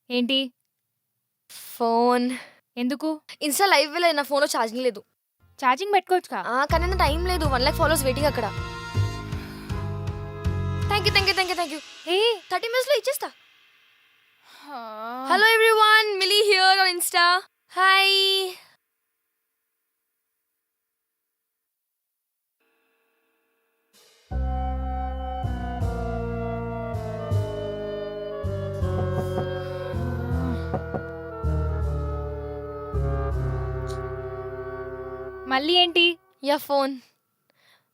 ఏంటి? ఫోన్ ఎందుకు? Insta live వెళ్ళలేదు, నా ఫోన్లో ఛార్జింగ్ లేదు. ఛార్జింగ్ పెట్టుకోవచ్చుగా. కానీ నా టైం లేదు. 1 lakh ఫాలోవర్స్ వెయిటింగ్ అక్కడ. Thank you. ఏ 30 minutesలో ఇచ్చేస్తా. Hello everyone, Mili here on Insta. Hi. మళ్ళీ ఏంటి? యా ఫోన్.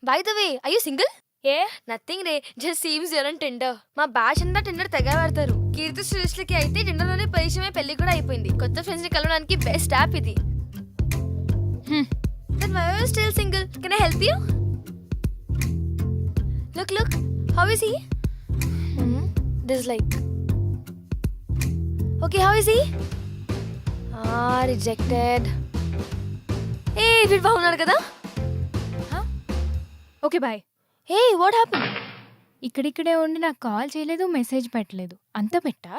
By the way, are you single? ఏ నథింగ్ రే, just seems you're on Tinder. మా బ్యాచ్ అంతా టిండర్ తెగ వాడతారు. కీర్తి శ్రేష్లకి అయితే టిండర్లోనే పరిచయమే పెళ్లి కూడా అయిపోయింది. కొత్త ఫ్రెండ్స్ ని కలవడానికి బెస్ట్ యాప్ ఇది. Then why are you still single? Can I help you? Look. How is he? Dislike. Okay, how is he? Rejected. Hey, వీడు బాగున్నాడు కదా? Okay bye. Hey, what happened? ఇక్కడిక్కడే ఉండి నాకు కాల్ చేయలేదు, మెసేజ్ పెట్టలేదు. అంత పెట్టా?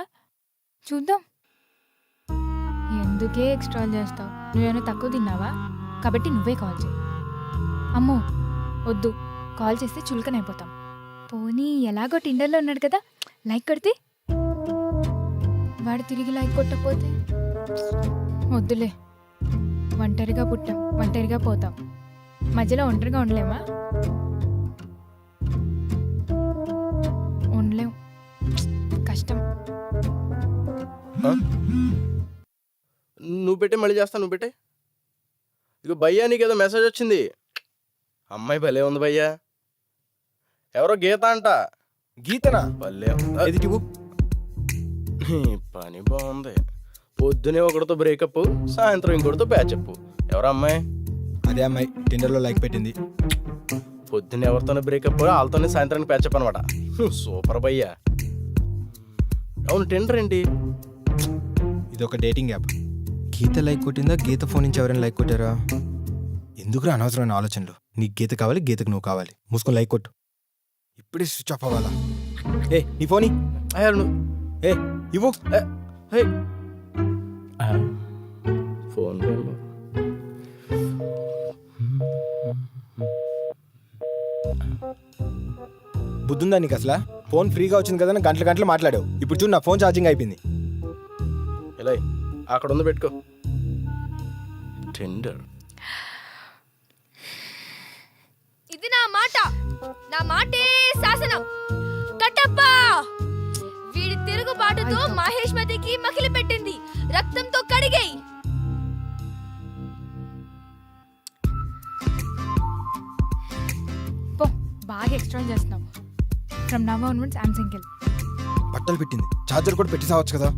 చూద్దాం. ఎందుకే ఎక్స్ట్రా చేస్తావు? నువ్వేమైనా తక్కువ తిన్నావా? కాబట్టి నువ్వే కాల్ చేయి. అమ్మో వద్దు, కాల్ చేస్తే చులకనైపోతాం. పోనీ ఎలాగో టిండర్లో ఉన్నాడు కదా, లైక్ కొడితే? వాడు తిరిగి లైక్ కొట్టకపోతే? వద్దులే, ఒంటరిగా పుట్టాం, ఒంటరిగా పోతాం. మధ్యలో ఒంటరిగా ఉండలేమా? ఉండలేం, కష్టం. నువ్వు పెట్టే మళ్ళీ చేస్తా. నువ్వు పెట్టే. ఇక భయ్యా, నీకేదో మెసేజ్ వచ్చింది. అమ్మాయి భలే ఉంది భయ్యా. ఎవరో గీత అంట. గీతనా? భలే ఎదిటివు. నీ పని బాగుంది. పొద్దునే ఒకటితో బ్రేకప్, సాయంత్రం ఇంకోటితో ప్యాచప్. ఎవరు అమ్మాయి? అదే అమ్మాయి టిండర్లో లైక్ పెట్టింది. పొద్దున్న ఎవరితోనే బ్రేకప్, వాళ్ళతోనే సాయంత్రానికి ప్యాచప్ అనమాట. సూపర్ భయ్యా. అవును, టిండర్ ఏంటి? ఇది ఒక డేటింగ్ యాప్. గీత లైక్ కొట్టిందా? గీత ఫోన్ నుంచి ఎవరైనా లైక్ కొట్టారా? ఎందుకురా అనవసరమైన ఆలోచనలు? నీకు గీత కావాలి, గీతకు నువ్వు కావాలి. మూసుకొని లైక్ కొట్టు. ఇప్పుడే స్విచ్ ఆఫ్ అవ్వాలా? ఏ నీ ఫోన్ ఏ ఇవ్వు. ఫోన్ బుద్ధుందా నీకు అసలు? ఫోన్ ఫ్రీగా వచ్చింది కదా, గంటలు మాట్లాడావు. ఇప్పుడు చూడు, నా ఫోన్ ఛార్జింగ్ అయిపోయింది. ఇలా అక్కడ ఉంది, పెట్టుకో. టిండర్. ఇది నా మాటే శాసనం. కట్టప్ప వీడి తిరుగుబాటుతో మహేష్మతికి మకిలి పెట్టింది. రక్తంతో కడిగేయి. పో, బాగా ఎక్స్ట్రా చేస్తున్నావు. From now onwards I am single. బట్టలు పెట్టింది, ఛార్జర్ కూడా పెట్టి సావచ్చు కదా.